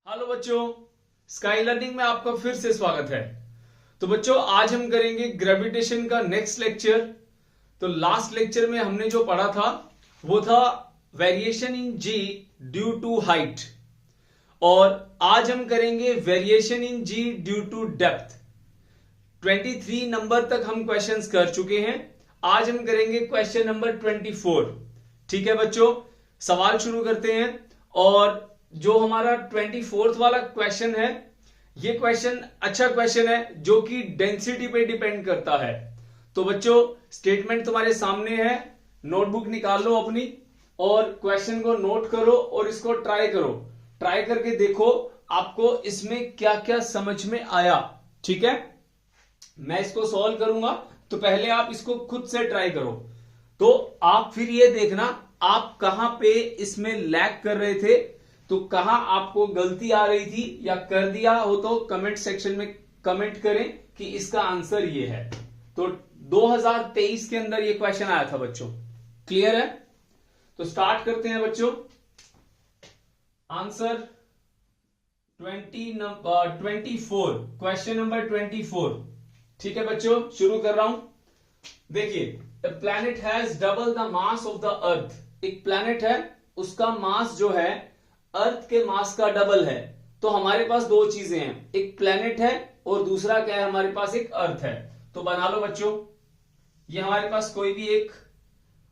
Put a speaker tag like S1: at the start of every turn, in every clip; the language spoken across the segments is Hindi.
S1: हेलो बच्चों, स्काई लर्निंग में आपका फिर से स्वागत है। तो बच्चों, आज हम करेंगे ग्रेविटेशन का नेक्स्ट लेक्चर। तो लास्ट लेक्चर में हमने जो पढ़ा था वो था variation in ji due to height, और आज हम करेंगे variation in ji due to depth. 23 number तक हम क्वेश्चंस कर चुके हैं। आज हम करेंगे क्वेश्चन नंबर 24। ठीक है बच्चों, सवाल शुरू करते हैं। और जो हमारा 24th वाला क्वेश्चन है, ये क्वेश्चन अच्छा क्वेश्चन है जो कि डेंसिटी पे डिपेंड करता है। तो बच्चों, स्टेटमेंट तुम्हारे सामने है, नोटबुक निकाल लो अपनी और क्वेश्चन को नोट करो और इसको ट्राई करो। ट्राई करके देखो आपको इसमें क्या क्या समझ में आया। ठीक है, मैं इसको सॉल्व करूंगा, तो पहले आप इसको खुद से ट्राई करो। तो आप फिर ये देखना आप कहां पे इसमें लैग कर रहे थे, तो कहां आपको गलती आ रही थी या कर दिया हो तो कमेंट सेक्शन में कमेंट करें कि इसका आंसर ये है। तो 2023 के अंदर ये क्वेश्चन आया था बच्चों। क्लियर है? तो स्टार्ट करते हैं बच्चों। Answer 24, question number 24। ठीक है बच्चों, शुरू कर रहा हूं। देखिए, the planet has double the mass of the अर्थ। एक प्लैनेट है, उसका मास जो है अर्थ के मास का डबल है। तो हमारे पास दो चीजें हैं, एक प्लैनेट है और दूसरा क्या है, हमारे पास एक अर्थ है। तो बना लो बच्चों, ये हमारे पास कोई भी एक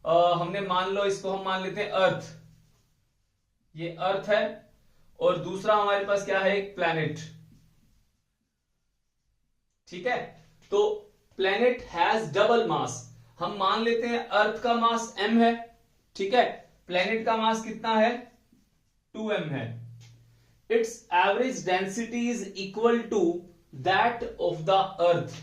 S1: हमने मान लो, इसको हम मान लेते हैं अर्थ। ये अर्थ है और दूसरा हमारे पास क्या है, एक प्लैनेट। ठीक है, तो प्लैनेट हैज डबल मास। हम मान लेते हैं अर्थ का मास m है। ठीक है, प्लैनेट का मास कितना है, 2m है। It's average density is equal to that of the earth.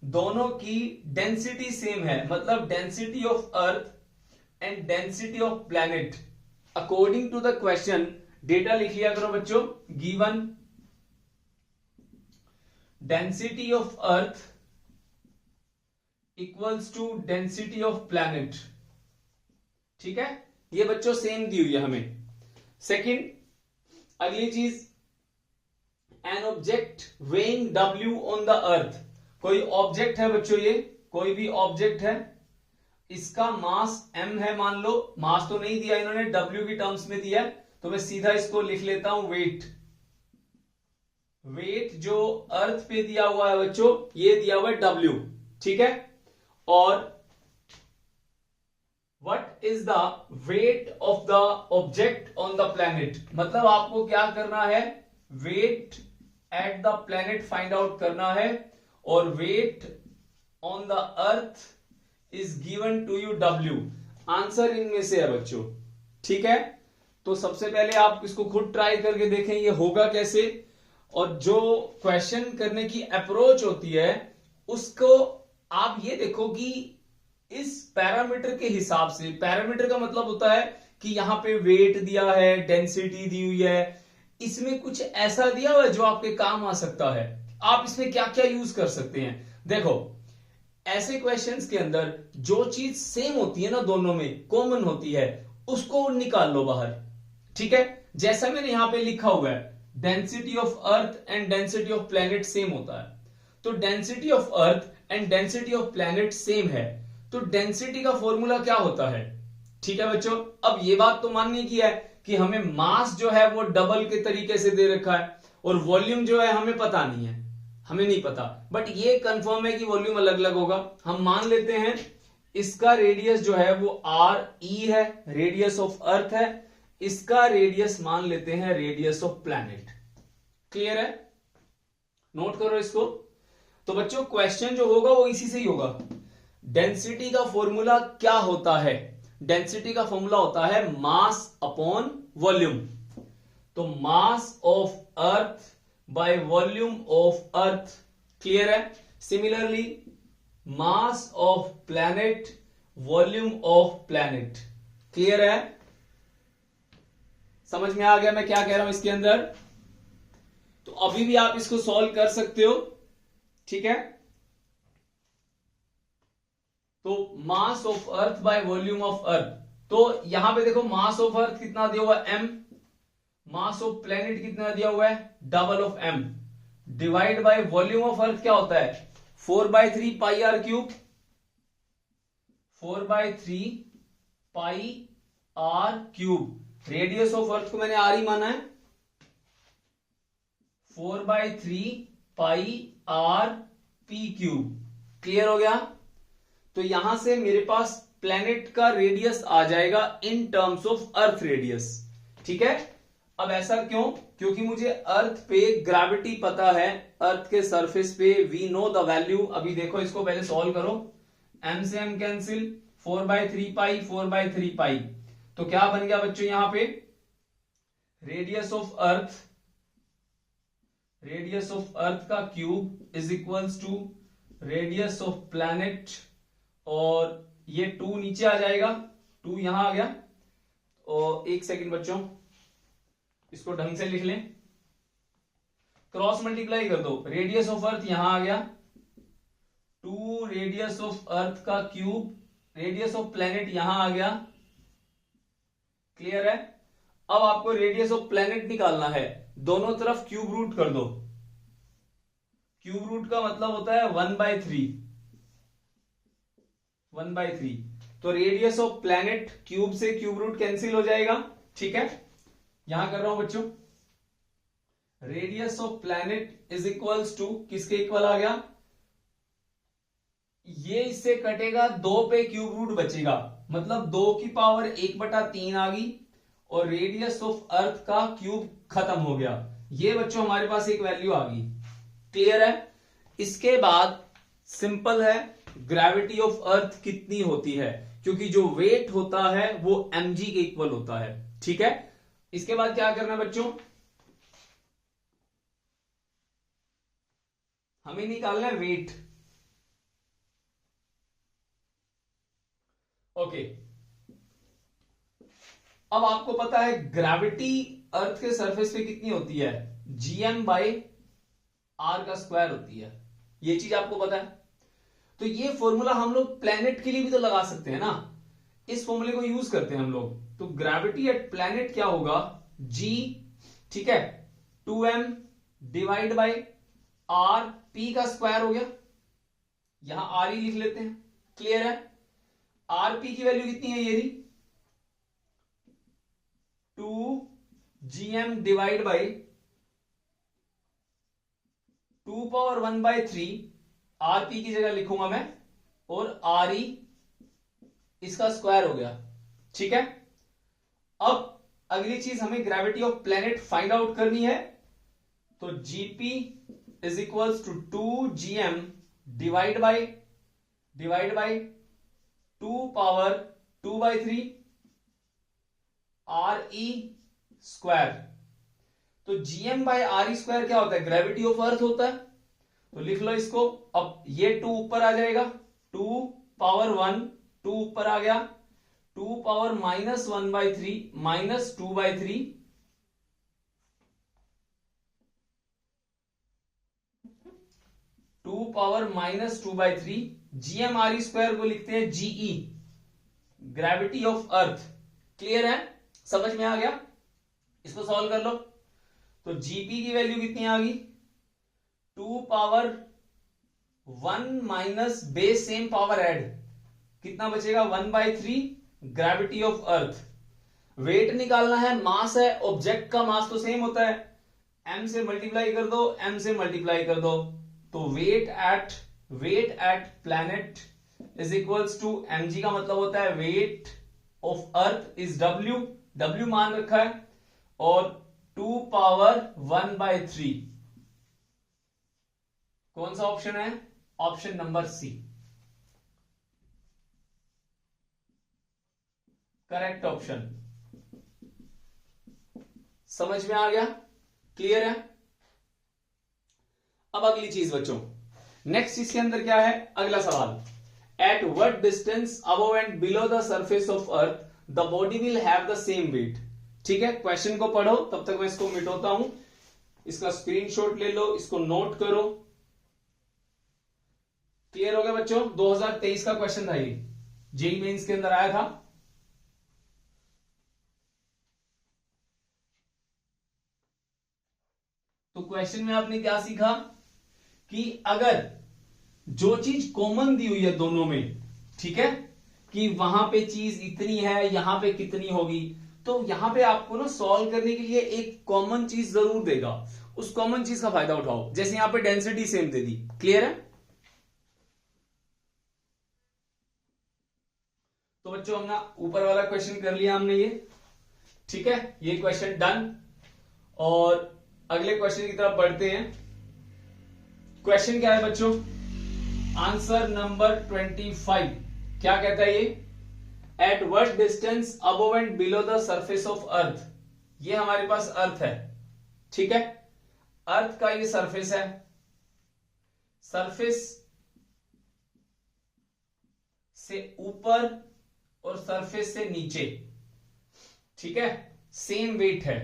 S1: दोनों की डेंसिटी सेम है, मतलब density of earth and density of planet according to the question. Data लिख लिया करो बच्चों। Given density of earth equals to density of planet. ठीक है, ये बच्चों सेम दी हुई है हमें। सेकंड, अगली चीज, an object weighing W on the earth. कोई ऑब्जेक्ट है बच्चों, ये कोई भी ऑब्जेक्ट है, इसका मास m है मान लो। मास तो नहीं दिया इन्होंने, W की टर्म्स में दिया है, तो मैं सीधा इसको लिख लेता हूं वेट। वेट जो अर्थ पे दिया हुआ है बच्चों, ये दिया हुआ है W। ठीक है, और What is the weight of the object on the planet? मतलब आपको क्या करना है, weight at the planet find out करना है, और weight on the earth is given to you W। Answer इनमें से है बच्चों। ठीक है, तो सबसे पहले आप इसको खुद ट्राई करके देखें ये होगा कैसे, और जो क्वेश्चन करने की अप्रोच होती है उसको आप ये देखो कि इस पैरामीटर के हिसाब से। पैरामीटर का मतलब होता है कि यहां पे वेट दिया है, डेंसिटी दी हुई है, इसमें कुछ ऐसा दिया हुआ है जो आपके काम आ सकता है। आप इसमें क्या क्या यूज कर सकते हैं, देखो ऐसे क्वेश्चंस के अंदर जो चीज सेम होती है ना, दोनों में कॉमन होती है, उसको निकाल लो बाहर। ठीक है, जैसा मैंने यहां पे लिखा हुआ है, density of earth and density of planet same होता है। तो density of earth and density of planet same है, तो डेंसिटी का फॉर्मूला क्या होता है। ठीक है बच्चों, अब ये बात तो माननी की है कि हमें मास जो है वो डबल के तरीके से दे रखा है, और वॉल्यूम जो है हमें पता नहीं है, हमें नहीं पता, बट ये कंफर्म है कि वॉल्यूम अलग अलग होगा। हम मान लेते हैं इसका रेडियस जो है वो RE है, रेडियस ऑफ अर्थ है, इसका रेडियस मान लेते हैं रेडियस ऑफ प्लैनेट। क्लियर है? नोट करो इसको। तो बच्चों, क्वेश्चन जो होगा वो इसी से ही होगा। डेंसिटी का फॉर्मूला क्या होता है, डेंसिटी का फॉर्मूला होता है मास अपॉन वॉल्यूम। तो mass of earth by volume of earth. Clear है? Similarly mass of planet, volume of planet. Clear है? समझ में आ गया मैं क्या कह रहा हूं इसके अंदर? तो अभी भी आप इसको सॉल्व कर सकते हो। ठीक है, तो mass of earth by volume of अर्थ। तो यहां पे देखो मास ऑफ अर्थ कितना दिया हुआ m, मास ऑफ प्लेनेट कितना दिया हुआ है, double of m, divide by volume of earth क्या होता है, 4/3 pi r cube, 4/3 pi r cube. Radius of earth को मैंने आर ही माना है, 4/3 pi r p cube. Clear हो गया। तो यहां से मेरे पास प्लेनेट का रेडियस आ जाएगा in terms of earth radius. ठीक है। अब ऐसा क्यों, क्योंकि मुझे अर्थ पे ग्रेविटी पता है, अर्थ के सरफेस पे वी नो द वैल्यू। अभी देखो इसको पहले सॉल्व करो, m से m कैंसिल, 4/3 पाई, 4/3 पाई, तो क्या बन गया बच्चों यहां पे, radius of earth, radius of earth का cube is equals to radius of planet, और ये 2 नीचे आ जाएगा, 2 यहां आ गया। और एक सेकंड बच्चों, इसको ढंग से लिख लें, क्रॉस मल्टीप्लाई कर दो, रेडियस ऑफ अर्थ यहां आ गया, 2 रेडियस ऑफ अर्थ का क्यूब, रेडियस ऑफ प्लैनेट यहां आ गया। क्लियर है। अब आपको रेडियस ऑफ प्लैनेट निकालना है, दोनों तरफ क्यूब रूट कर दो। क्यूब रूट का मतलब होता है 1/3, 1/3। तो रेडियस ऑफ प्लैनेट क्यूब से क्यूब रूट कैंसिल हो जाएगा। ठीक है, यहां कर रहा हूं बच्चों, radius of planet is equals to, किसके इक्वल आ गया, ये इससे कटेगा, 2 पे क्यूब रूट बचेगा, मतलब 2 की पावर 1/3 आ गई, और रेडियस ऑफ अर्थ का क्यूब खत्म हो गया। ये बच्चों हमारे पास एक वैल्यू आ गई। क्लियर है। इसके बाद सिंपल है, ग्रेविटी ऑफ अर्थ कितनी होती है, क्योंकि जो वेट होता है वो mg के इक्वल होता है। ठीक है। इसके बाद क्या करना है बच्चों, हमें निकालना है वेट। ओके, अब आपको पता है ग्रेविटी अर्थ के सरफेस पे कितनी होती है, gm/r का स्क्वायर होती है, ये चीज आपको पता है। तो ये फॉर्मूला हम लोग प्लेनेट के लिए भी तो लगा सकते हैं ना, इस फॉर्मूले को यूज करते हैं हम लोग। तो ग्रेविटी एट प्लेनेट क्या होगा, g, ठीक है, 2m divide by r, p का स्क्वायर हो गया, यहां r ही लिख लेते हैं। क्लियर है। rp की वैल्यू कितनी है, ये रही 2gm डिवाइड बाय 2⁻1/3, rp की जगह लिखूंगा मैं, और re इसका स्क्वायर हो गया। ठीक है। अब अगली चीज, हमें gravity of planet find out करनी है, तो gp is equals to 2gm divide by 2⁻2/3 re square. तो gm/re स्क्वायर क्या होता है, ग्रेविटी ऑफ अर्थ होता है, तो लिख लो इसको। अब ये 2 ऊपर आ जाएगा, 2⁻1, 2 ऊपर आ गया, 2⁻−1/3 -2/3, -2/3, gm/re स्क्वायर को लिखते हैं GE, gravity of earth. Clear है, समझ में आ गया। इसको सॉल्व कर लो, तो जीपी की वैल्यू कितनी आ गई, 2⁻1 minus base same power add, कितना बचेगा 1/3, ग्रेविटी ऑफ अर्थ। वेट निकालना है, मास है, ऑब्जेक्ट का मास तो सेम होता है, m से मल्टीप्लाई कर दो, m से मल्टीप्लाई कर दो, तो weight at planet is equals to mg का मतलब होता है weight of earth is w मान रखा है, और 2⁻1/3, कौन सा ऑप्शन है, option number C, correct option. समझ में आ गया, क्लियर है। अब अगली चीज बच्चों, नेक्स्ट इसके अंदर क्या है, अगला सवाल, at what distance above and below the surface of earth the body will have the same weight. ठीक है, क्वेश्चन को पढ़ो, तब तक मैं इसको मिटाता हूं, इसका स्क्रीनशॉट ले लो, इसको नोट करो। क्लियर हो गया बच्चों, 2023 का क्वेश्चन था ये, जेईई मेंस के अंदर आया था। क्वेश्चन में आपने क्या सीखा कि अगर जो चीज कॉमन दी हुई है दोनों में, ठीक है, कि वहां पे चीज इतनी है, यहां पे कितनी होगी, तो यहां पे आपको ना सॉल्व करने के लिए एक कॉमन चीज जरूर देगा, उस कॉमन चीज का फायदा उठाओ। जैसे यहां पे डेंसिटी सेम दे दी, क्लियर है? तो बच्चों हमने ऊपर वाला क्वेश्चन कर लिया हमने ये, ठीक है, ये क्वेश्चन डन। और अगले क्वेश्चन की तरफ बढ़ते हैं। क्वेश्चन क्या है बच्चों? आंसर नंबर 25 क्या कहता है ये? Eight what distance above and below the surface of अर्थ। ये हमारे पास अर्थ है, ठीक है, अर्थ का ये सरफेस है, सरफेस से ऊपर और सरफेस से नीचे, ठीक है, सेम वेट है।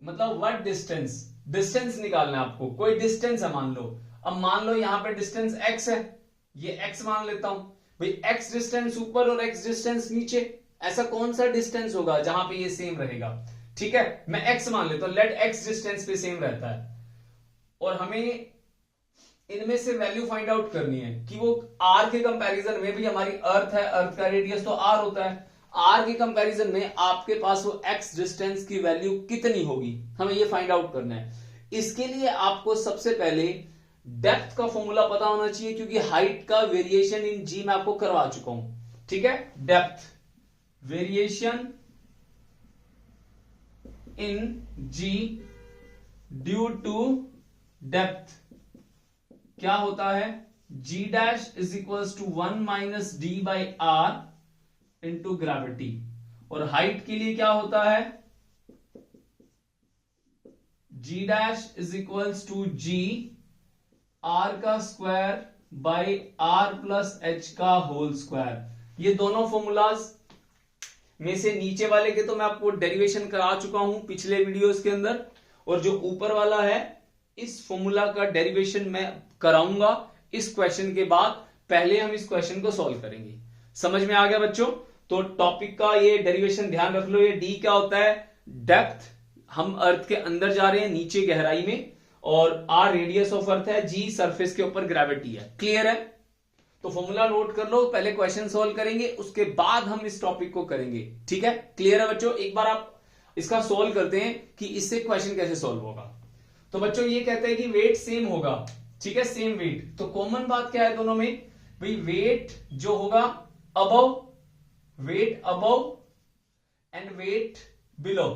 S1: मतलब व्हाट डिस्टेंस, डिस्टेंस निकालना है आपको, कोई डिस्टेंस है मान लो। अब मान लो यहां पे डिस्टेंस x है, ये x मान लेता हूं भाई, x डिस्टेंस ऊपर और x डिस्टेंस नीचे, ऐसा कौन सा डिस्टेंस होगा जहां पे ये सेम रहेगा? ठीक है, मैं x मान लेता हूं, लेट x डिस्टेंस पे सेम रहता है, और हमें इनमें से वैल्यू फाइंड आउट करनी है कि वो r के कंपैरिजन में भी, हमारी अर्थ है, अर्थ का रेडियस तो r होता है, r के कंपैरिजन में आपके पास वो x डिस्टेंस की वैल्यू कितनी होगी, हमें ये फाइंड आउट करना है। इसके लिए आपको सबसे पहले डेप्थ का फॉर्मूला पता होना चाहिए, क्योंकि हाइट का वेरिएशन इन जी मैं आपको करवा चुका हूं, ठीक है। Depth variation in ji due to depth क्या होता है? G dash is equals to 1 minus d by r into gravity. और हाइट के लिए क्या होता है? G dash is equals to g r का square by r plus h का होल स्क्वायर। ये दोनों फॉर्मूलाज में से नीचे वाले के तो मैं आपको डेरिवेशन करा चुका हूं पिछले वीडियोस के अंदर, और जो ऊपर वाला है इस फॉर्मूला का डेरिवेशन मैं कराऊंगा इस क्वेश्चन के बाद। पहले हम इस क्वेश्चन को सॉल्व करेंगे। समझ में आ गया बच्चों? तो टॉपिक का ये डेरिवेशन ध्यान रख लो। ये डी क्या होता है? डेप्थ, हम अर्थ के अंदर जा रहे हैं, नीचे गहराई में, और आर रेडियस ऑफ अर्थ है, जी सरफेस के ऊपर ग्रेविटी है। क्लियर है? तो फॉर्मूला नोट कर लो, पहले क्वेश्चन सॉल्व करेंगे, उसके बाद हम इस टॉपिक को करेंगे। ठीक है, क्लियर है बच्चों? एक बार आप इसका सॉल्व करते हैं कि इससे क्वेश्चन कैसे सॉल्व होगा। तो बच्चों ये कहते हैं कि वेट सेम होगा, ठीक है, सेम वेट। तो कॉमन बात क्या है दोनों में? भाई वेट जो होगा above, weight above and weight below.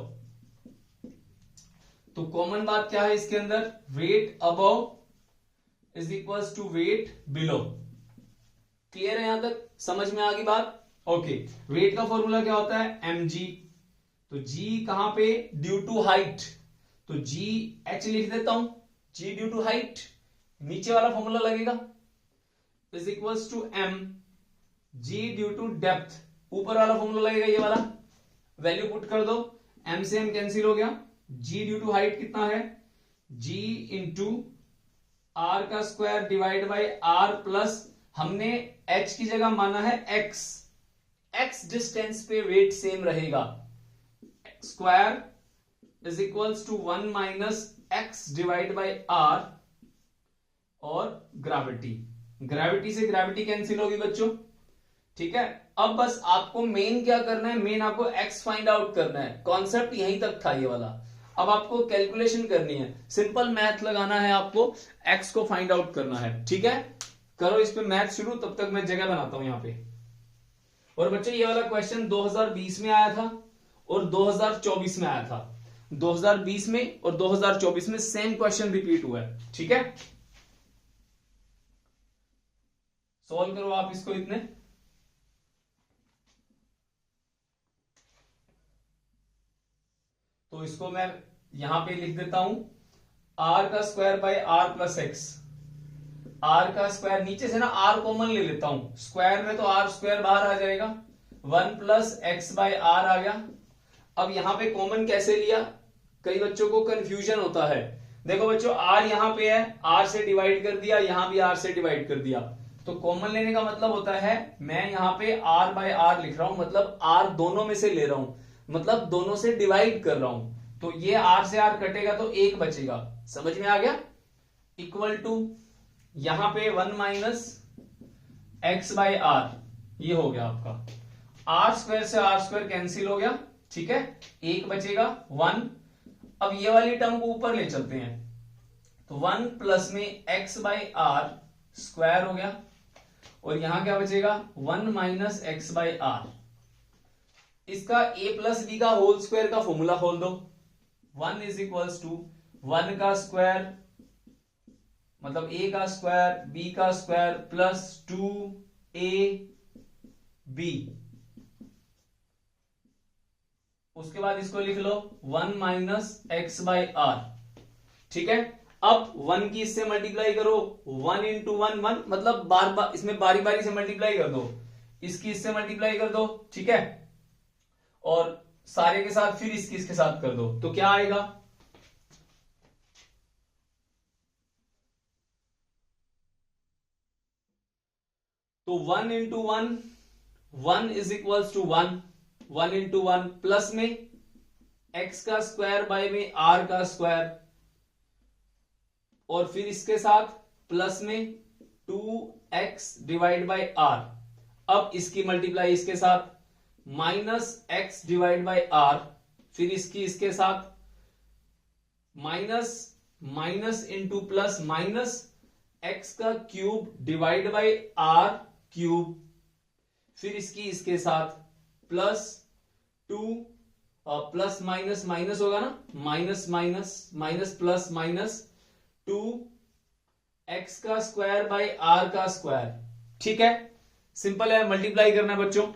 S1: तो कॉमन बात क्या है इसके अंदर? Weight above is equals to weight below. Clear है? यहां तक समझ में आ गई बात? ओके। वेट का फॉर्मूला क्या होता है? mg। तो g कहां पे? ड्यू टू हाइट, तो g h लिख देता हूं, g ड्यू टू हाइट, नीचे वाला फॉर्मूला लगेगा is equals to m g due to depth, ऊपर वाला फॉर्मूला लगेगा ये वाला, वैल्यू पुट कर दो, m से m कैंसिल हो गया, g ड्यू टू हाइट कितना है? g इंटू r का square divide by r plus, हमने h की जगह माना है x, x डिस्टेंस पे वेट सेम रहेगा, square is equals to 1 minus x divide by r, और ग्रेविटी, ग्रेविटी से ग्रेविटी कैंसिल होगी बच्चों। ठीक है, अब बस आपको मेन क्या करना है? मेन आपको x फाइंड आउट करना है। कॉन्सेप्ट यहीं तक था ये वाला। अब आपको कैलकुलेशन करनी है, सिंपल मैथ लगाना है, आपको x को फाइंड आउट करना है। ठीक है, करो इस पे मैथ शुरू, तब तक मैं जगह बनाता हूं यहां पे। और बच्चों ये वाला क्वेश्चन 2020 में आया था और 2024 में आया था। 2020 में और 2024 में सेम क्वेश्चन रिपीट हुआ है। ठीक है, सॉल्व करो आप इसको इतने। तो इसको मैं यहां पे लिख देता हूं, r का square bye r plus x. r का स्क्वायर, नीचे से ना r कॉमन ले लेता हूं, स्क्वायर में तो r स्क्वायर बाहर आ जाएगा, 1 प्लस एक्स बाय आर आ गया। अब यहां पे कॉमन कैसे लिया? कई बच्चों को कंफ्यूजन होता है। देखो बच्चों, r यहां पे है, r से डिवाइड कर दिया, यहां भी r से डिवाइड कर दिया। तो कॉमन लेने का मतलब होता है, मैं यहां पे r बाय r लिख रहा हूं, मतलब r दोनों में से ले रहा हूं, मतलब दोनों से डिवाइड कर रहा हूं। तो ये आर से आर कटेगा तो एक बचेगा, समझ में आ गया। इक्वल टू यहां पे 1 माइनस एक्स बाई आर, ये हो गया आपका आर स्क्वायर से आर स्क्वायर कैंसिल हो गया, ठीक है, एक बचेगा 1। अब ये वाली टर्म को ऊपर ले चलते हैं, तो 1 प्लस में एक्स बाई आर स्क्वायर हो गया, और यहां क्या बचेगा 1 माइनस एक्स बाई आर। इसका a प्लस बी का होल स्क्वायर का फॉर्मूला खोल दो, 1 इज इक्वल्स टू 1 का स्क्वायर मतलब a का स्क्वायर b का स्क्वायर प्लस 2ab, उसके बाद इसको लिख लो 1 माइनस एक्स बाई आर, ठीक है। अब 1 की इससे मल्टीप्लाई करो, 1 इंटू 1 1, मतलब बार बार इसमें बारी बारी से मल्टीप्लाई कर दो, इसकी इससे मल्टीप्लाई कर दो, ठीक है, और सारे के साथ फिर इसकी इसके साथ कर दो, तो क्या आएगा, तो 1 into 1 1 is equals to 1, 1 into 1 प्लस में x का स्क्वायर बाय में r का स्क्वायर, और फिर इसके साथ प्लस में 2x डिवाइड बाय r। अब इसकी मल्टीप्लाई इसके साथ minus x divide by r, फिर इसकी इसके साथ minus minus into plus minus x का cube divide by r cube, फिर इसकी इसके साथ प्लस 2 प्लस माइनस माइनस होगा ना, minus minus minus plus minus 2x का स्क्वायर बाय r का स्क्वायर, ठीक है। सिंपल है, मल्टीप्लाई करना है बच्चों,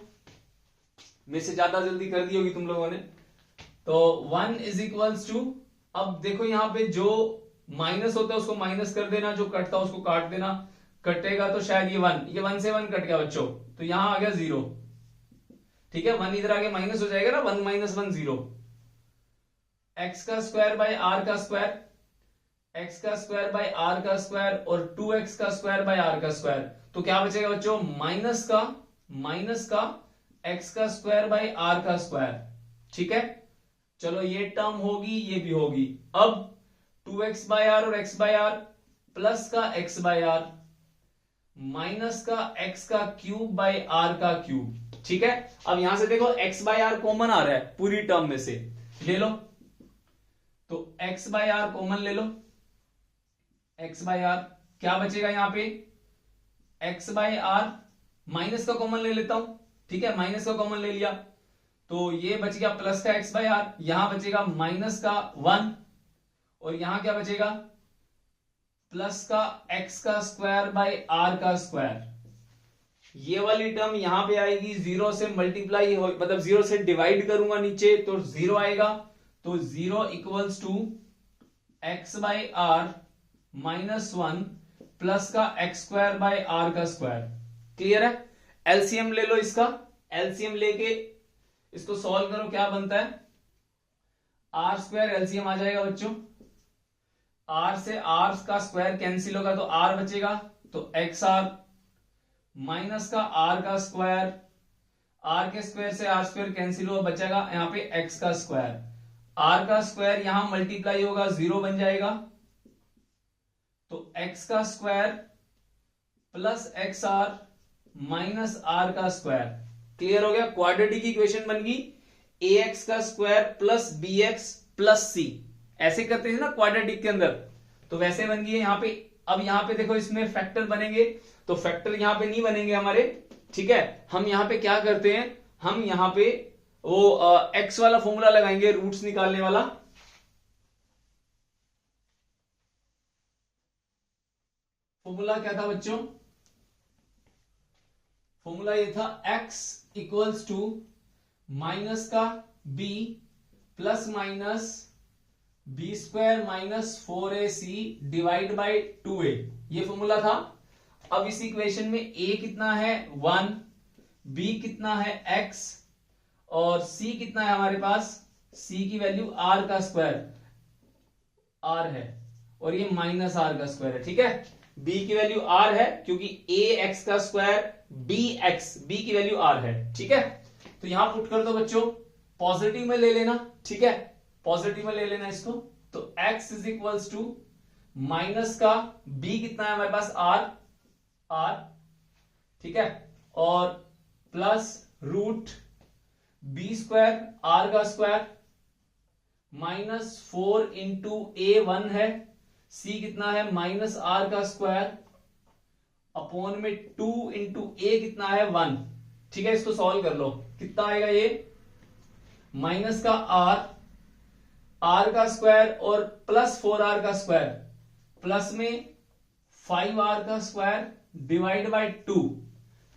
S1: मेरे से ज्यादा जल्दी कर दी होगी तुम लोगों ने। तो 1 इज इक्वल्स टू, अब देखो यहां पे जो माइनस होता है उसको माइनस कर देना, जो कटता है उसको काट देना, कटेगा तो शायद ये 1 से 1 कट गया बच्चों, तो यहां आ गया 0, ठीक है, 1 इधर आगे माइनस हो जाएगा ना, 1 माइनस 1 0, एक्स का स्क्वायर बाय आर का स्क्वायर, एक्स का स्क्वायर बाय आर का स्क्वायर और 2x का स्क्वायर बाय आर का स्क्वायर, तो क्या बचेगा बच्चों, माइनस का x का स्क्वायर बाय आर का स्क्वायर, ठीक है। चलो ये टर्म होगी, ये भी होगी। अब 2x बाय आर और x बाय आर प्लस का x बाय आर माइनस का x का क्यूब बाय r का क्यूब, ठीक है। अब यहां से देखो x बाय आर कॉमन आ रहा है पूरी टर्म में से, ले लो, तो x बाय आर कॉमन ले लो, x बाय आर क्या बचेगा यहां पे, x बाय आर माइनस का कॉमन ले लेता हूं, ठीक है, माइनस का कॉमन ले लिया, तो ये बच गया प्लस का x बाय आर, यहां बचेगा माइनस का 1, और यहां क्या बचेगा प्लस का x का स्क्वायर बाय r का स्क्वायर। ये वाली टर्म यहां पे आएगी, 0 से मल्टीप्लाई हो मतलब 0 से डिवाइड करूंगा नीचे तो 0 आएगा, तो 0 equals to x by r minus 1 plus का x स्क्वायर बाय आर का स्क्वायर। क्लियर है। एलसीएम ले लो इसका, एलसीएम लेके इसको सॉल्व करो, क्या बनता है, आर स्क्वायर एलसीएम आ जाएगा बच्चों, आर से आर का स्क्वायर कैंसिल होगा तो आर बचेगा, तो एक्स आर माइनस का आर का स्क्वायर, आर के स्क्वायर से आर स्क्वायर कैंसिल हुआ, बचेगा यहां पे एक्स का स्क्वायर, आर का स्क्वायर यहां मल्टीप्लाई होगा 0 बन जाएगा, तो एक्स का square plus x r minus r का स्क्वायर। क्लियर हो गया, क्वाड्रेटिक इक्वेशन बन गई, ए एक्स का square plus b x plus c, ऐसे करते थे ना क्वाड्रेटिक के अंदर, तो वैसे बन गई है यहां पे। अब यहां पे देखो इसमें फैक्टर बनेंगे, तो फैक्टर यहां पे नहीं बनेंगे हमारे, ठीक है। हम यहां पे क्या करते हैं, हम यहां पे वो एक्स वाला फॉर्मूला लगाएंगे, रूट्स निकालने वाला। फॉर्मूला क्या था बच्चों, फॉर्मूला ये था x इक्वल्स टू माइनस का b plus minus b square minus 4ac divide by 2a, ये फॉर्मूला था। अब इस इक्वेशन में a कितना है 1, b कितना है x और c कितना है हमारे पास, c की वैल्यू r का स्क्वायर r है और ये माइनस r का स्क्वायर है, ठीक है। b की वैल्यू r है क्योंकि a x का स्क्वायर b की वैल्यू r है, ठीक है। तो यहां पुट कर दो बच्चों, पॉजिटिव में ले लेना, ठीक है। पॉजिटिव में ले लेना इसको। तो x is equals to minus का b कितना है हमारे पास r, ठीक है, और plus root b square r का स्क्वायर माइनस 4 इंटू a1 है, c कितना है माइनस आर का स्क्वायर अपॉन में 2 इंटू ए कितना है 1, ठीक है। इसको सॉल्व कर लो, कितना आएगा ये माइनस का आर का स्क्वायर और प्लस 4r का स्क्वायर प्लस में 5r का स्क्वायर डिवाइड बाय 2,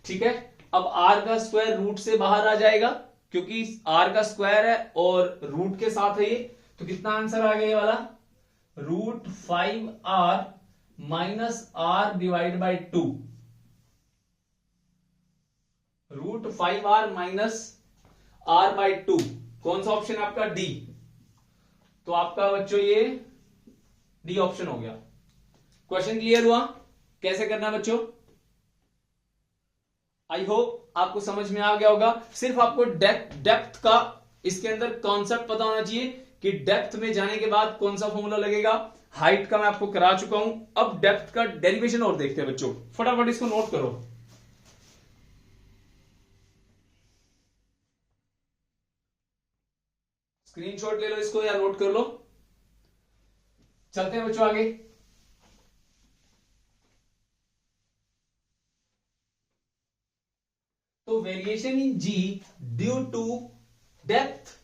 S1: ठीक है। अब r का स्क्वायर रूट से बाहर आ जाएगा क्योंकि r का स्क्वायर है और रूट के साथ है ये, तो कितना आंसर आ गया ये वाला root 5r minus r divide by 2, root 5r minus r by 2। कौन सा ऑप्शन आपका डी, तो आपका बच्चों ये डी ऑप्शन हो गया। क्वेश्चन क्लियर हुआ कैसे करना है बच्चों? आई होप आपको समझ में आ गया होगा। सिर्फ आपको डेप्थ का इसके अंदर कॉन्सेप्ट पता होना चाहिए कि डेप्थ में जाने के बाद कौन सा फॉर्मूला लगेगा। हाइट का मैं आपको करा चुका हूं, अब डेप्थ का डेरिवेशन और देखते हैं बच्चों। फटाफट इसको नोट करो। स्क्रीनशॉट ले लो इसको या नोट कर लो। चलते हैं बच्चों आगे। तो variation in ji due to depth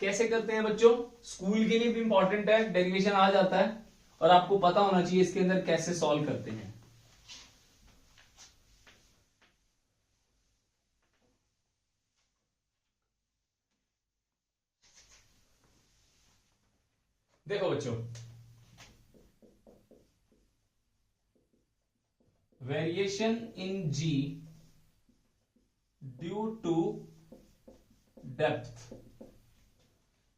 S1: कैसे करते हैं बच्चों? स्कूल के लिए भी इंपॉर्टेंट है, डेरिवेशन आ जाता है और आपको पता होना चाहिए इसके अंदर कैसे सॉल्व करते हैं। देखो बच्चों, variation in ji due to depth,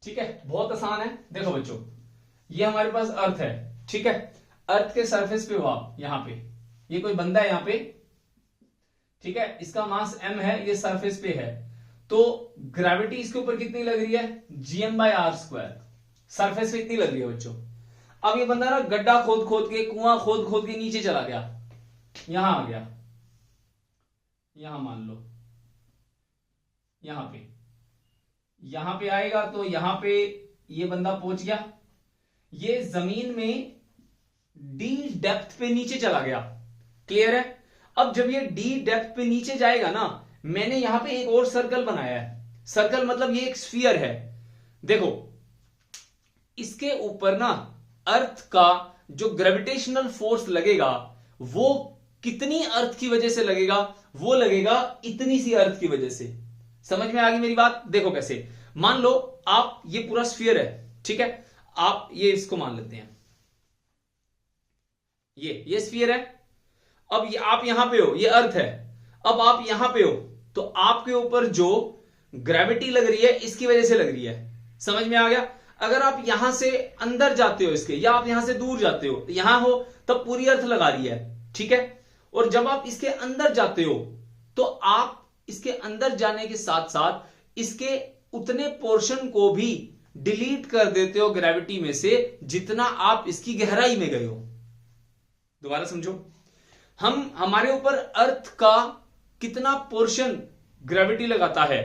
S1: ठीक है, बहुत आसान है। देखो बच्चों, ये हमारे पास अर्थ है, ठीक है। अर्थ के सरफेस पे हो आप, यहां पे ये कोई बंदा है यहां पे, ठीक है, इसका मास m है, ये सरफेस पे है, तो ग्रेविटी इसके ऊपर कितनी लग रही है gm/r²। सरफेस पे इतनी लग रही है बच्चों। अब ये बंदा ना गड्ढा खोद खोद के, कुआं खोद खोद के नीचे चला गया, यहां आ गया, यहां मान लो यहां पे आएगा तो यहां पे ये बंदा पहुंच गया, ये जमीन में डी डेप्थ पे नीचे चला गया। क्लियर है? अब जब ये डी डेप्थ पे नीचे जाएगा ना, मैंने यहां पे एक और सर्कल बनाया है। सर्कल मतलब ये एक स्फीयर है। देखो, इसके ऊपर ना अर्थ का जो ग्रेविटेशनल फोर्स लगेगा वो कितनी अर्थ की वजह से लगेगा? वो लगेगा इतनी सी अर्थ की वजह से। समझ में आ गई मेरी बात? देखो कैसे, मान लो आप, ये पूरा स्फीयर है, ठीक है, आप ये इसको मान लेते हैं, ये स्फीयर है। अब ये आप यहां पे हो, ये अर्थ है, अब आप यहां पे हो, तो आपके ऊपर जो ग्रेविटी लग रही है इसकी वजह से लग रही है। समझ में आ गया? अगर आप यहां से अंदर जाते हो इसके, या आप यहां से दूर जाते हो, यहां हो तब पूरी अर्थ लगा रही है, ठीक है। और जब आप इसके अंदर जाते हो तो आप इसके अंदर जाने के साथ साथ इसके उतने पोर्शन को भी डिलीट कर देते हो ग्रेविटी में से जितना आप इसकी गहराई में गए हो। दोबारा समझो, हमारे ऊपर अर्थ का कितना पोर्शन ग्रेविटी लगाता है?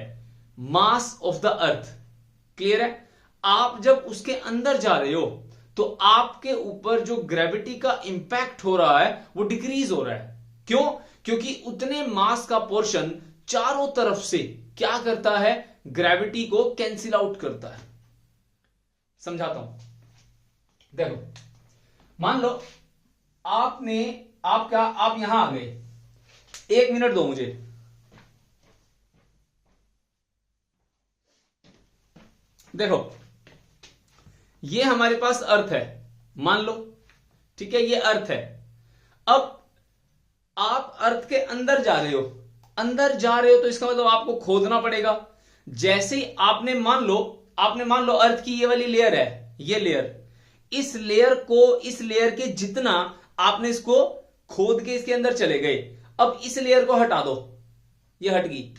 S1: Mass of the earth. Clear है? आप जब उसके अंदर जा रहे हो तो आपके ऊपर जो ग्रेविटी का इंपैक्ट हो रहा है वो डिक्रीज हो रहा है। क्यों? क्योंकि उतने मास का पोर्शन चारों तरफ से क्या करता है? ग्रेविटी को कैंसिल आउट करता है। समझाता हूं। देखो, मान लो आप यहां आ गए, 1 मिनट दो मुझे। देखो, ये हमारे पास अर्थ है, मान लो, ठीक है, ये अर्थ है। अब आप अर्थ के अंदर जा रहे हो, तो इसका मतलब आपको खोदना पड़ेगा। जैसे ही आपने मान लो अर्थ की ये वाली लेयर है, ये लेयर, इस लेयर के जितना आपने इसको खोद के इसके अंदर चले गए, अब इस लेयर को हटा दो, ये हट गई।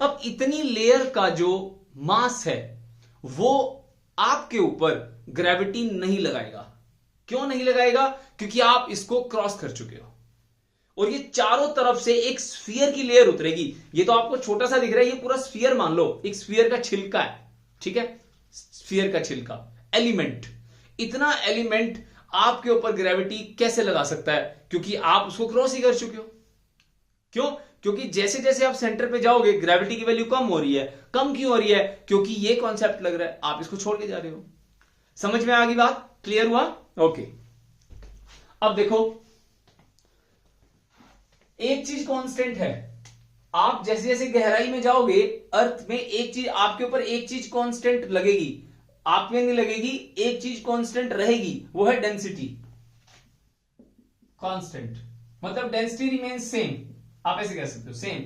S1: अब इतनी लेयर का जो मास है वो आपके ऊपर ग्रेविटी नहीं लगाएगा। क्यों नहीं लगाएगा? क्योंकि आप इसको क्रॉस कर चुके हो और ये चारों तरफ से एक स्फीयर की लेयर उतरेगी। ये तो आपको छोटा सा दिख रहा है, ये पूरा स्फीयर मान लो, एक स्फीयर का छिलका है, ठीक है, स्फीयर का छिलका, एलिमेंट। इतना एलिमेंट आपके ऊपर ग्रेविटी कैसे लगा सकता है? क्योंकि आप उसको क्रॉस ही कर चुके हो। क्यों? क्योंकि जैसे जैसे आप सेंटर पे जाओगे ग्रेविटी की वैल्यू कम हो रही है। कम क्यों हो रही है? क्योंकि ये कॉन्सेप्ट लग रहा है, आप इसको छोड़ के जा रहे हो। समझ में आ गई बात? क्लियर हुआ? ओके। अब देखो, एक चीज कांस्टेंट है, आप जैसे जैसे गहराई में जाओगे अर्थ में, एक चीज आपके ऊपर, एक चीज कांस्टेंट लगेगी, आप में नहीं लगेगी, एक चीज कांस्टेंट रहेगी, वो है डेंसिटी। कांस्टेंट मतलब डेंसिटी रिमेन्स सेम, आप ऐसे कह सकते हो, same.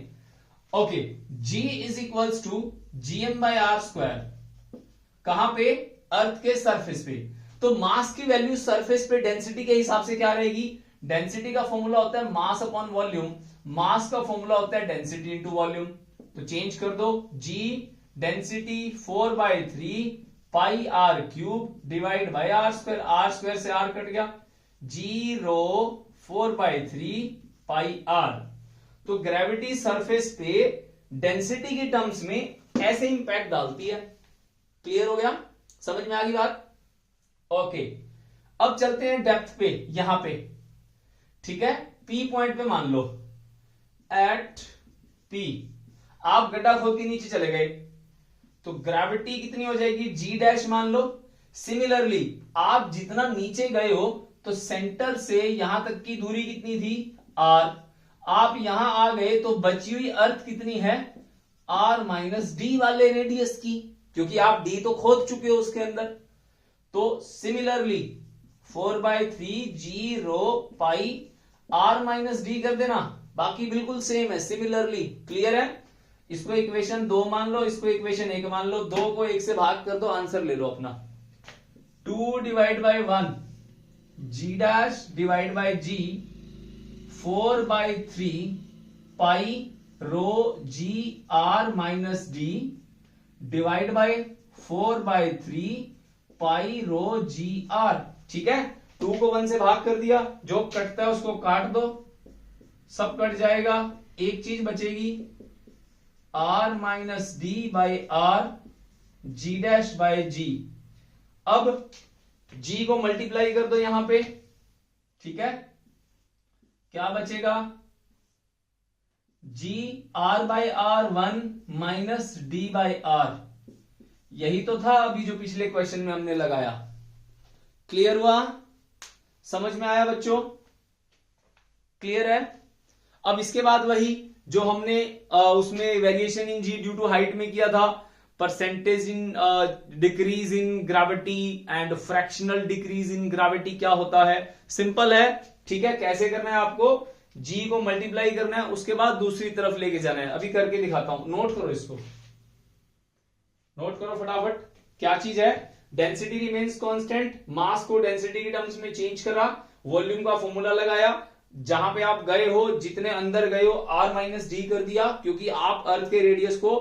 S1: Okay, G is equals to GM/r²। कहां पे? अर्थ के सरफेस पे। तो मास की वैल्यू सरफेस पे डेंसिटी के हिसाब से क्या रहेगी? डेंसिटी का फॉर्मूला होता है मास अपॉन वॉल्यूम, मास का फॉर्मूला होता है डेंसिटी इंटू वॉल्यूम। तो चेंज कर दो, G density 4/3 pi r cube divide by r², r² से r कट गया, G रो 4/3 पाई r। तो ग्रेविटी सरफेस पे डेंसिटी की टर्म्स में ऐसे इंपैक्ट डालती है। क्लियर हो गया? समझ में आ गई बात? ओके, अब चलते हैं डेप्थ पे, यहां पे, ठीक है, P पॉइंट पे मान लो, एट P आप गड्ढा खोद के नीचे चले गए तो ग्रेविटी कितनी हो जाएगी? G' मान लो। सिमिलरली आप जितना नीचे गए हो तो सेंटर से यहां तक की दूरी कितनी थी? R। आप यहां आ गए तो बची हुई अर्थ कितनी है? R-D वाले रेडियस की, क्योंकि आप D तो खोद चुके हो उसके अंदर। तो सिमिलरली 4/3 G रो पाई R-D कर देना, बाकी बिल्कुल सेम है। सिमिलरली, क्लियर है? इसको इक्वेशन 2 मान लो, इसको इक्वेशन 1 मान लो, 2 को 1 से भाग कर दो, आंसर ले लो अपना। 2 divide by 1 G' divide by G 4/3 pi rho G R-D divide by 4/3 pi rho G R। ठीक है, 2 को 1 से भाग कर दिया, जो कटता है उसको काट दो, सब कट जाएगा, एक चीज बचेगी, R-D by R G' by G। अब G को मल्टीप्लाई कर दो यहां पे, ठीक है, क्या बचेगा? G R by R1 minus D by R। यही तो था अभी जो पिछले क्वेश्चन में हमने लगाया। क्लियर हुआ? समझ में आया बच्चों? क्लियर है? अब इसके बाद वही जो हमने उसमें variation in ji due to height में किया था, percentage in decrease in gravity and fractional decrease in gravity क्या होता है? सिंपल है, ठीक है। कैसे करना है आपको? जी को मल्टीप्लाई करना है, उसके बाद दूसरी तरफ लेके जाना है। अभी करके दिखाता हूं, नोट करो, इसको नोट करो फटाफट। क्या चीज है? डेंसिटी रिमेन्स कांस्टेंट, मास को डेंसिटी की टर्म्स में चेंज करा, वॉल्यूम का फॉर्मूला लगाया, जहां पे आप गए हो, जितने अंदर गए हो, R-D कर दिया, क्योंकि आप अर्थ के रेडियस को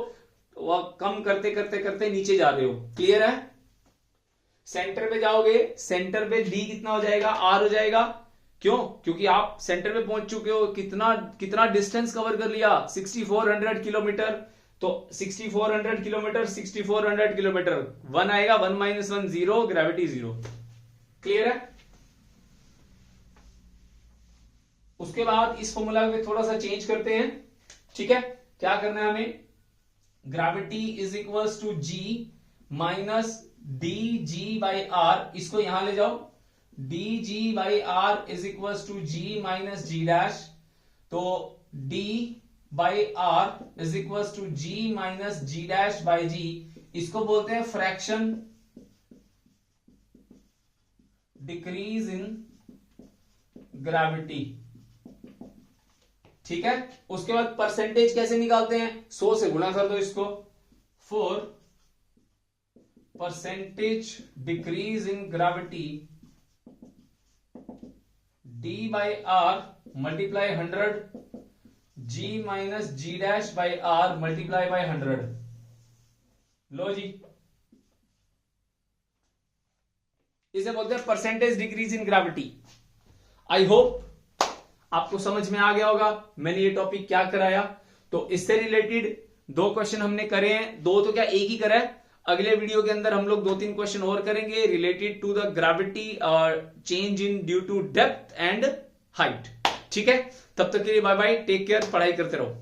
S1: कम करते करते करते नीचे जा रहे हो। क्लियर है? सेंटर पे जाओगे, सेंटर पे D कितना हो जाएगा? R हो जाएगा। क्यों? क्योंकि आप सेंटर पे पहुंच चुके हो। कितना कितना डिस्टेंस कवर कर लिया? 6400 किलोमीटर। तो 6400 किलोमीटर, 6400 किलोमीटर, 1 आएगा, 1 - 1 0, ग्रेविटी 0। क्लियर है? उसके बाद इस फॉर्मूला में थोड़ा सा चेंज करते हैं, ठीक है। क्या करना है हमें? Gravity is equals to G minus DG by R, इसको यहां ले जाओ, DG by R is equals to G minus G', तो D by R is equals to G minus G' by G। इसको बोलते हैं फ्रैक्शन डिक्रीज इन ग्रेविटी, ठीक है। उसके बाद परसेंटेज कैसे निकालते हैं? 100 से गुणा कर दो इसको, 4 percentage decrease in gravity D by R multiply 100 g minus g dash by r multiply by 100। लो जी, इसे बोलते हैं percentage decrease in gravity. I hope आपको समझ में आ गया होगा मैंने ये टॉपिक क्या कराया। तो इससे रिलेटेड 2 क्वेश्चन हमने करे हैं, 2 तो क्या एक ही करा है। अगले वीडियो के अंदर हम लोग 2-3 क्वेश्चन और करेंगे related to the gravity change in due to depth and height. ठीक है, तब तक के लिए बाय बाय, टेक केयर, पढ़ाई करते रहो।